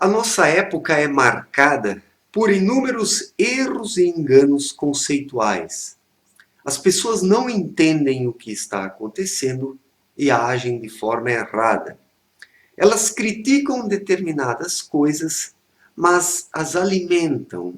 A nossa época é marcada por inúmeros erros e enganos conceituais. As pessoas não entendem o que está acontecendo e agem de forma errada. Elas criticam determinadas coisas, mas as alimentam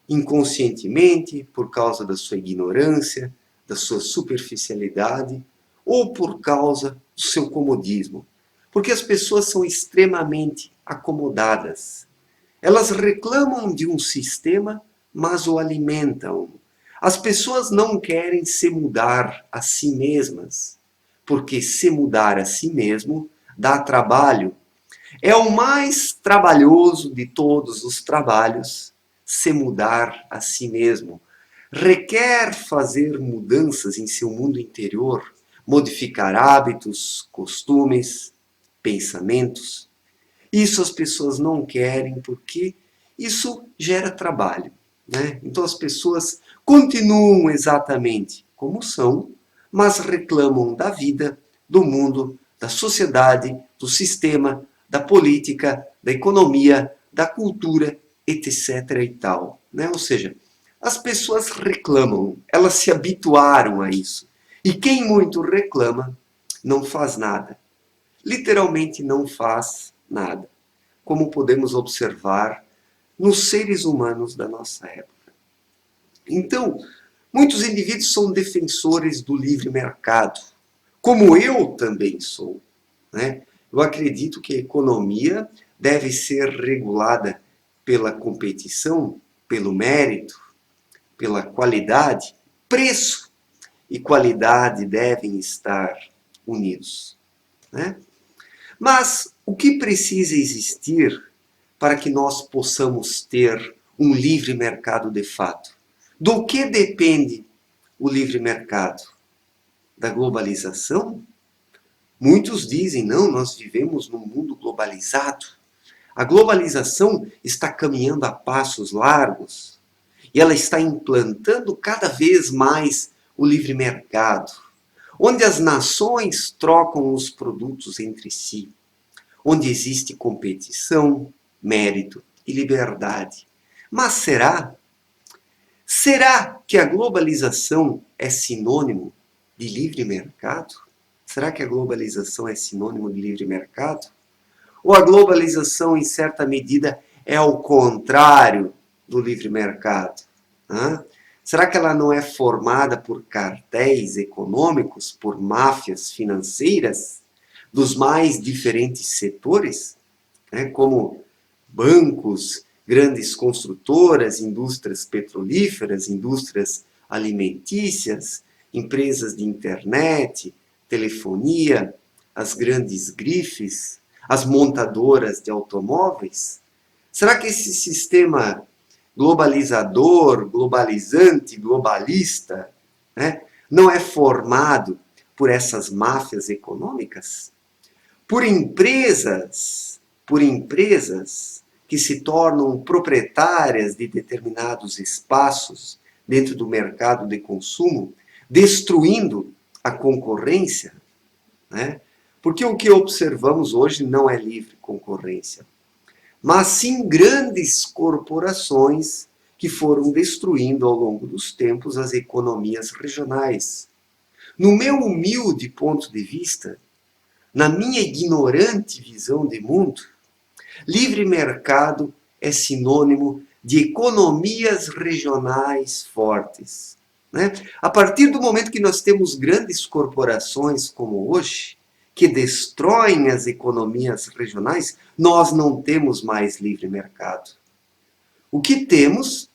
inconscientemente por causa da sua ignorância, da sua superficialidade ou por causa do seu comodismo. Porque as pessoas são extremamente acomodadas. Elas reclamam de um sistema, mas o alimentam. As pessoas não querem se mudar a si mesmas, porque se mudar a si mesmo dá trabalho. É o mais trabalhoso de todos os trabalhos, se mudar a si mesmo. Requer fazer mudanças em seu mundo interior, modificar hábitos, costumes, pensamentos. Isso as pessoas não querem porque isso gera trabalho, né? Então as pessoas continuam exatamente como são, mas reclamam da vida, do mundo, da sociedade, do sistema, da política, da economia, da cultura, etc. e tal, né? Ou seja, as pessoas reclamam, elas se habituaram a isso. E quem muito reclama não faz nada. Literalmente não faz nada, como podemos observar nos seres humanos da nossa época. Então, muitos indivíduos são defensores do livre mercado, como eu também sou, né? Eu acredito que a economia deve ser regulada pela competição, pelo mérito, pela qualidade. Preço e qualidade devem estar unidos, né? Mas o que precisa existir para que nós possamos ter um livre mercado de fato? Do que depende o livre mercado? Da globalização? Muitos dizem, não, nós vivemos num mundo globalizado. A globalização está caminhando a passos largos e ela está implantando cada vez mais o livre mercado, onde as nações trocam os produtos entre si, onde existe competição, mérito e liberdade. Mas será? Será que a globalização é sinônimo de livre mercado? Será que a globalização é sinônimo de livre mercado? Ou a globalização, em certa medida, é ao contrário do livre mercado? Hã? Será que ela não é formada por cartéis econômicos, por máfias financeiras dos mais diferentes setores, né, como bancos, grandes construtoras, indústrias petrolíferas, indústrias alimentícias, empresas de internet, telefonia, as grandes grifes, as montadoras de automóveis? Será que esse sistema globalizador, globalizante, globalista, né, não é formado por essas máfias econômicas? Por empresas que se tornam proprietárias de determinados espaços dentro do mercado de consumo, destruindo a concorrência, né? Porque o que observamos hoje não é livre concorrência, mas sim grandes corporações que foram destruindo ao longo dos tempos as economias regionais. No meu humilde ponto de vista, na minha ignorante visão de mundo, livre mercado é sinônimo de economias regionais fortes, né? A partir do momento que nós temos grandes corporações como hoje, que destroem as economias regionais, nós não temos mais livre mercado. O que temos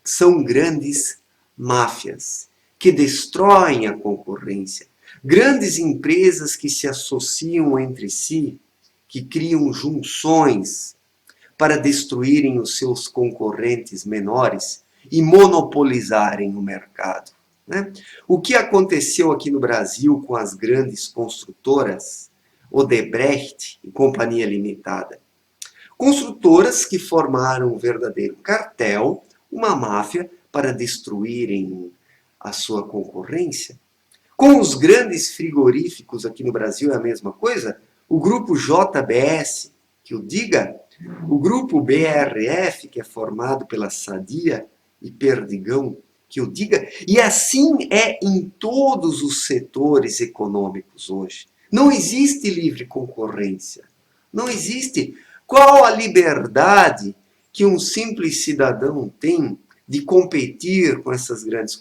são grandes máfias que destroem a concorrência, grandes empresas que se associam entre si, que criam junções para destruírem os seus concorrentes menores e monopolizarem o mercado, né? O que aconteceu aqui no Brasil com as grandes construtoras, Odebrecht e Companhia Limitada? Construtoras que formaram um verdadeiro cartel, uma máfia, para destruírem a sua concorrência. Com os grandes frigoríficos aqui no Brasil é a mesma coisa. O grupo JBS, que o diga, O grupo BRF, que é formado pela Sadia e Perdigão, que eu diga, e assim é em todos os setores econômicos hoje. Não existe livre concorrência. Não existe. Qual a liberdade que um simples cidadão tem de competir com essas grandes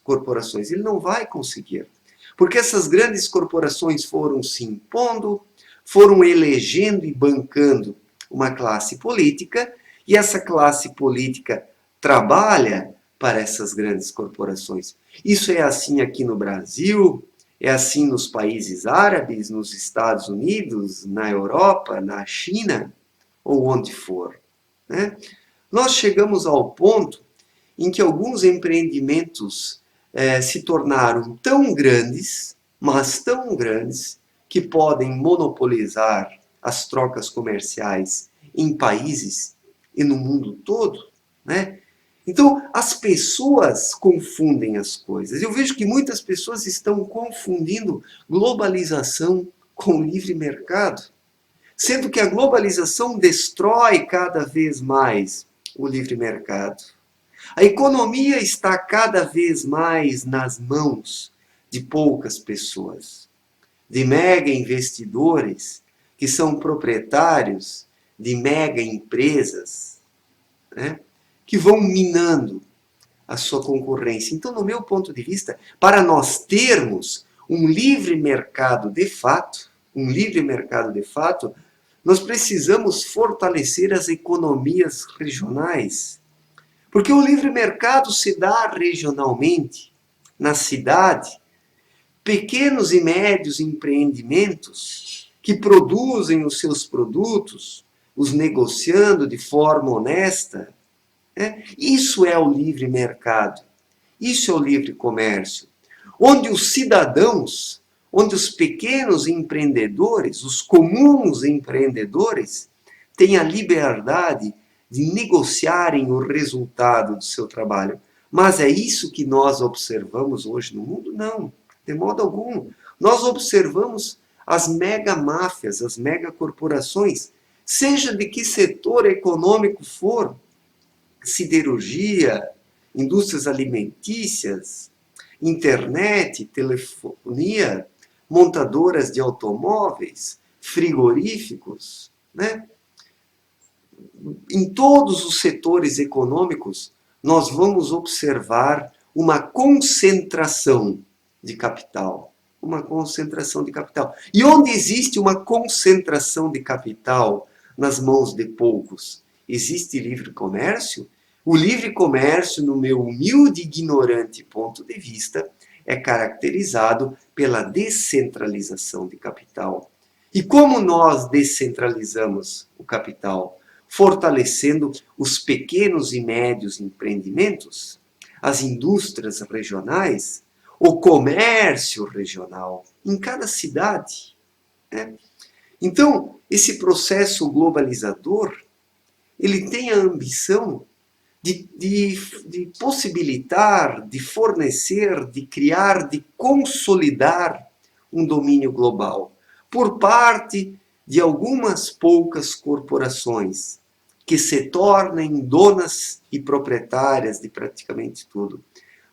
corporações? Ele não vai conseguir. Porque essas grandes corporações foram se impondo, foram elegendo e bancando uma classe política, e essa classe política trabalha para essas grandes corporações. Isso é assim aqui no Brasil, é assim nos países árabes, nos Estados Unidos, na Europa, na China, ou onde for. Né? Nós chegamos ao ponto em que alguns empreendimentos se tornaram tão grandes, mas tão grandes, que podem monopolizar as trocas comerciais em países e no mundo todo, né? Então, as pessoas confundem as coisas. Eu vejo que muitas pessoas estão confundindo globalização com livre mercado, sendo que a globalização destrói cada vez mais o livre mercado. A economia está cada vez mais nas mãos de poucas pessoas, de mega investidores que são proprietários de mega empresas, né, que vão minando a sua concorrência. Então, no meu ponto de vista, para nós termos um livre mercado de fato, nós precisamos fortalecer as economias regionais. Porque o livre mercado se dá regionalmente, na cidade, pequenos e médios empreendimentos que produzem os seus produtos, os negociando de forma honesta. Né? Isso é o livre mercado. Isso é o livre comércio. Onde os cidadãos, onde os pequenos empreendedores, os comuns empreendedores, têm a liberdade de negociarem o resultado do seu trabalho. Mas é isso que nós observamos hoje no mundo? Não, de modo algum. Nós observamos as mega máfias, as mega corporações, seja de que setor econômico for, siderurgia, indústrias alimentícias, internet, telefonia, montadoras de automóveis, frigoríficos, né? Em todos os setores econômicos, nós vamos observar uma concentração de capital. Uma concentração de capital. E onde existe uma concentração de capital nas mãos de poucos, existe livre comércio? O livre comércio, no meu humilde e ignorante ponto de vista, é caracterizado pela descentralização de capital. E como nós descentralizamos o capital? Fortalecendo os pequenos e médios empreendimentos, as indústrias regionais, o comércio regional, em cada cidade. Né? Então, esse processo globalizador, ele tem a ambição de possibilitar, de fornecer, de criar, de consolidar um domínio global por parte de algumas poucas corporações que se tornem donas e proprietárias de praticamente tudo.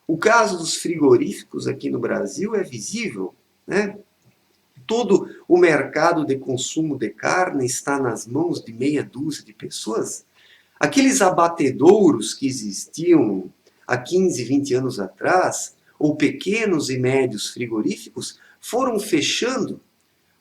O caso dos frigoríficos aqui no Brasil é visível, né? Todo o mercado de consumo de carne está nas mãos de meia dúzia de pessoas. Aqueles abatedouros que existiam há 15, 20 anos atrás, ou pequenos e médios frigoríficos, foram fechando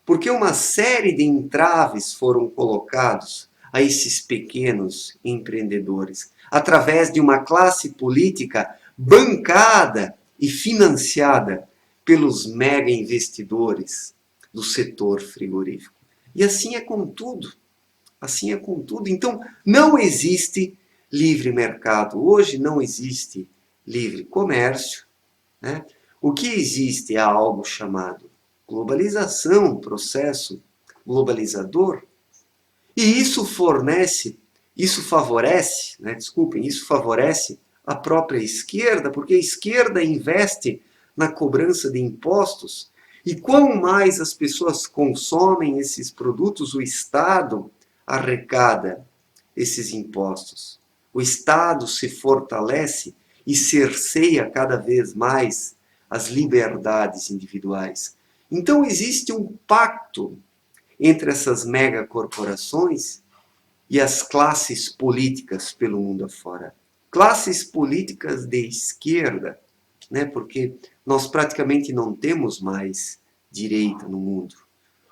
porque uma série de entraves foram colocados a esses pequenos empreendedores, através de uma classe política bancada e financiada pelos mega investidores do setor frigorífico. E assim é com tudo. Assim é com tudo. Então, não existe livre mercado. Hoje não existe livre comércio. Né? O que existe é algo chamado globalização, processo globalizador. E isso favorece a própria esquerda, porque a esquerda investe na cobrança de impostos. E quanto mais as pessoas consomem esses produtos, o Estado arrecada esses impostos. O Estado se fortalece e cerceia cada vez mais as liberdades individuais. Então existe um pacto entre essas megacorporações e as classes políticas pelo mundo afora. Classes políticas de esquerda, né? Porque nós praticamente não temos mais direita no mundo.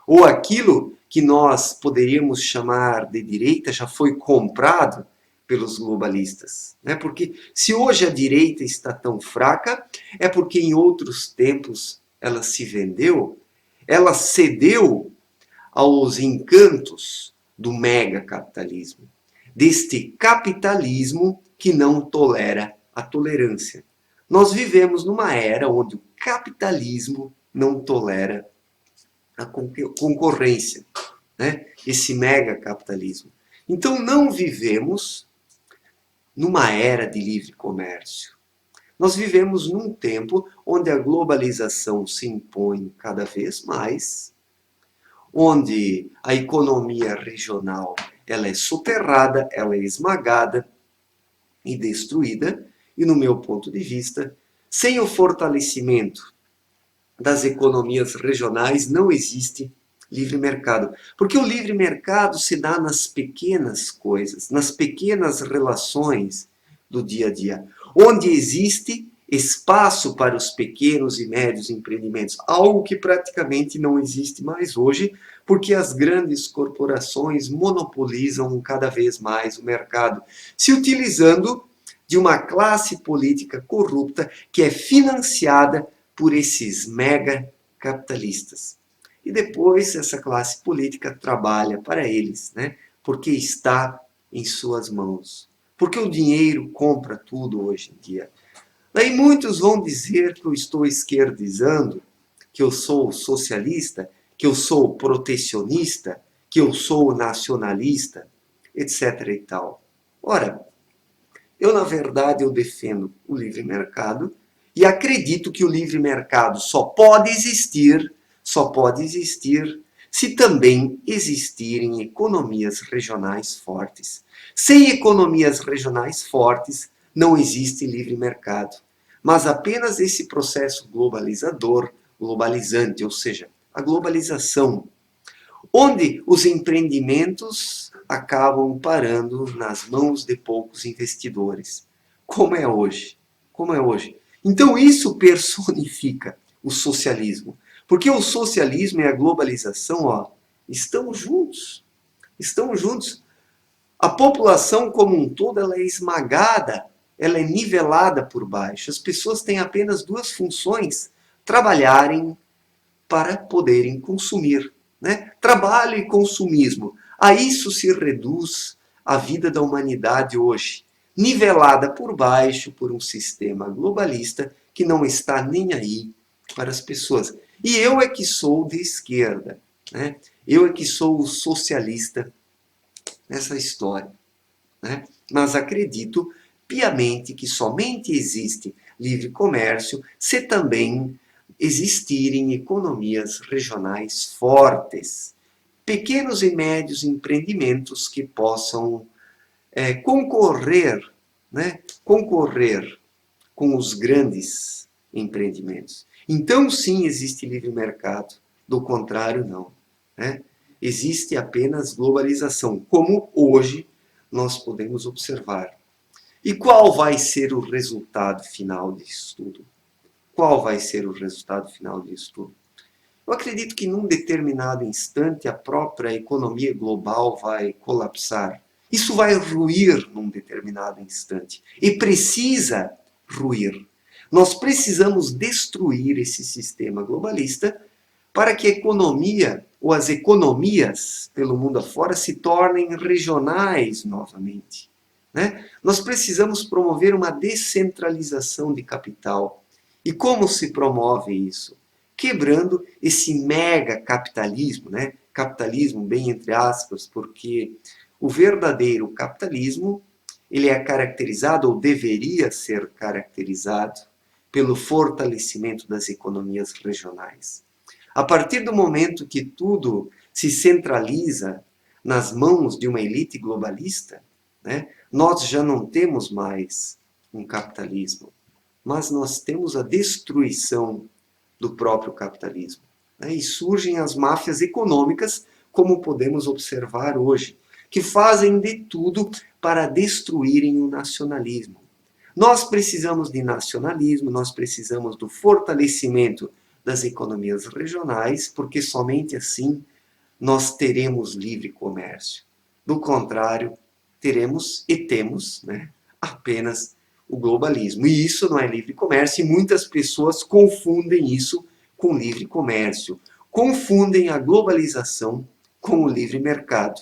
Ou aquilo que nós poderíamos chamar de direita já foi comprado pelos globalistas. Né? Porque se hoje a direita está tão fraca, é porque em outros tempos ela se vendeu, ela cedeu aos encantos do megacapitalismo, deste capitalismo que não tolera a tolerância. Nós vivemos numa era onde o capitalismo não tolera a concorrência, né? Esse megacapitalismo. Então não vivemos numa era de livre comércio. Nós vivemos num tempo onde a globalização se impõe cada vez mais, onde a economia regional ela é soterrada, ela é esmagada e destruída, e no meu ponto de vista, sem o fortalecimento das economias regionais não existe livre mercado. Porque o livre mercado se dá nas pequenas coisas, nas pequenas relações do dia a dia, onde existe espaço para os pequenos e médios empreendimentos, algo que praticamente não existe mais hoje, porque as grandes corporações monopolizam cada vez mais o mercado, se utilizando de uma classe política corrupta que é financiada por esses mega capitalistas. E depois essa classe política trabalha para eles, né? Porque está em suas mãos. Porque o dinheiro compra tudo hoje em dia. Daí muitos vão dizer que eu estou esquerdizando, que eu sou socialista, que eu sou protecionista, que eu sou nacionalista, etc. e tal. Ora, eu na verdade eu defendo o livre mercado e acredito que o livre mercado só pode existir se também existirem economias regionais fortes. Sem economias regionais fortes, não existe livre mercado, mas apenas esse processo globalizador, globalizante, ou seja, a globalização, onde os empreendimentos acabam parando nas mãos de poucos investidores, como é hoje. Como é hoje. Então isso personifica o socialismo, porque o socialismo e a globalização, ó, estão juntos. Estão juntos. A população como um todo ela é esmagada, ela é nivelada por baixo. As pessoas têm apenas duas funções: trabalharem para poderem consumir. Né? Trabalho e consumismo. A isso se reduz a vida da humanidade hoje, nivelada por baixo por um sistema globalista que não está nem aí para as pessoas. E eu é que sou de esquerda. Né? Eu é que sou o socialista nessa história. Né? Mas acredito piamente que somente existe livre comércio se também existirem economias regionais fortes, pequenos e médios empreendimentos que possam concorrer, né? Concorrer com os grandes empreendimentos. Então sim existe livre mercado, do contrário não. Né? Existe apenas globalização, como hoje nós podemos observar. E qual vai ser o resultado final disso tudo? Qual vai ser o resultado final disso tudo? Eu acredito que num determinado instante a própria economia global vai colapsar. Isso vai ruir num determinado instante. E precisa ruir. Nós precisamos destruir esse sistema globalista para que a economia ou as economias pelo mundo afora se tornem regionais novamente. Né? Nós precisamos promover uma descentralização de capital. E como se promove isso? Quebrando esse mega capitalismo, né? Capitalismo bem entre aspas, porque o verdadeiro capitalismo ele é caracterizado ou deveria ser caracterizado pelo fortalecimento das economias regionais. A partir do momento que tudo se centraliza nas mãos de uma elite globalista, né, nós já não temos mais um capitalismo, mas nós temos a destruição do próprio capitalismo, né, e surgem as máfias econômicas, como podemos observar hoje, que fazem de tudo para destruírem o nacionalismo. Nós precisamos de nacionalismo, nós precisamos do fortalecimento das economias regionais, porque somente assim nós teremos livre comércio. Do contrário, teremos e temos, né, apenas o globalismo. E isso não é livre comércio, e muitas pessoas confundem isso com livre comércio. Confundem a globalização com o livre mercado,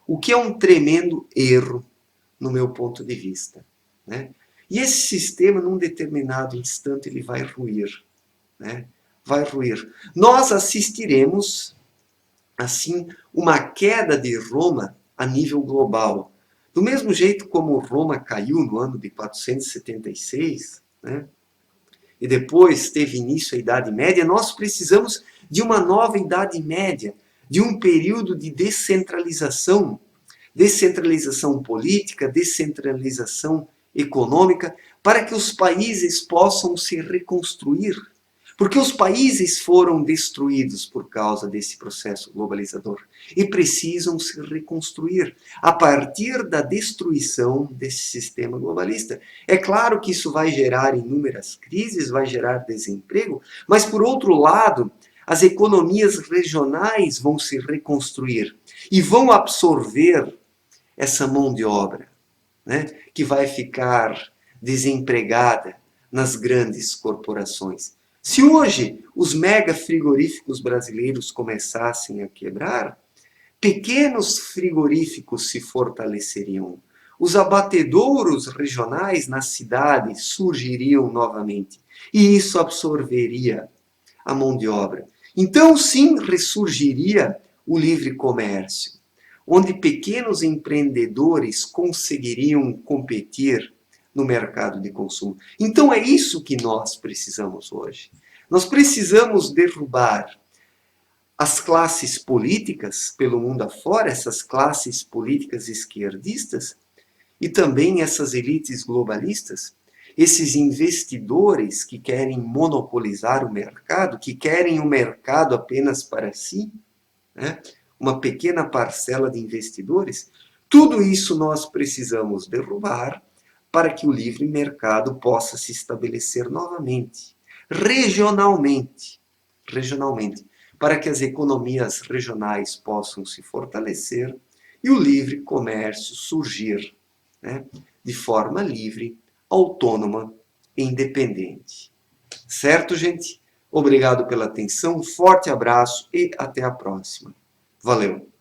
o que é um tremendo erro no meu ponto de vista, né? E esse sistema, num determinado instante, ele vai ruir, né? Vai ruir. Nós assistiremos, assim, uma queda de Roma a nível global. Do mesmo jeito como Roma caiu no ano de 476, né? E depois teve início a Idade Média, nós precisamos de uma nova Idade Média, de um período de descentralização, descentralização política, descentralização econômica, para que os países possam se reconstruir. Porque os países foram destruídos por causa desse processo globalizador e precisam se reconstruir a partir da destruição desse sistema globalista. É claro que isso vai gerar inúmeras crises, vai gerar desemprego, mas por outro lado, as economias regionais vão se reconstruir e vão absorver essa mão de obra, né, que vai ficar desempregada nas grandes corporações. Se hoje os mega frigoríficos brasileiros começassem a quebrar, pequenos frigoríficos se fortaleceriam. Os abatedouros regionais nas cidades surgiriam novamente. E isso absorveria a mão de obra. Então, sim, ressurgiria o livre comércio, onde pequenos empreendedores conseguiriam competir no mercado de consumo. Então é isso que nós precisamos hoje. Nós precisamos derrubar as classes políticas pelo mundo afora, essas classes políticas esquerdistas, e também essas elites globalistas, esses investidores que querem monopolizar o mercado, que querem o mercado apenas para si, né? Uma pequena parcela de investidores. Tudo isso nós precisamos derrubar para que o livre mercado possa se estabelecer novamente, regionalmente, para que as economias regionais possam se fortalecer e o livre comércio surgir, né, de forma livre, autônoma e independente. Certo, gente? Obrigado pela atenção, um forte abraço e até a próxima. Valeu!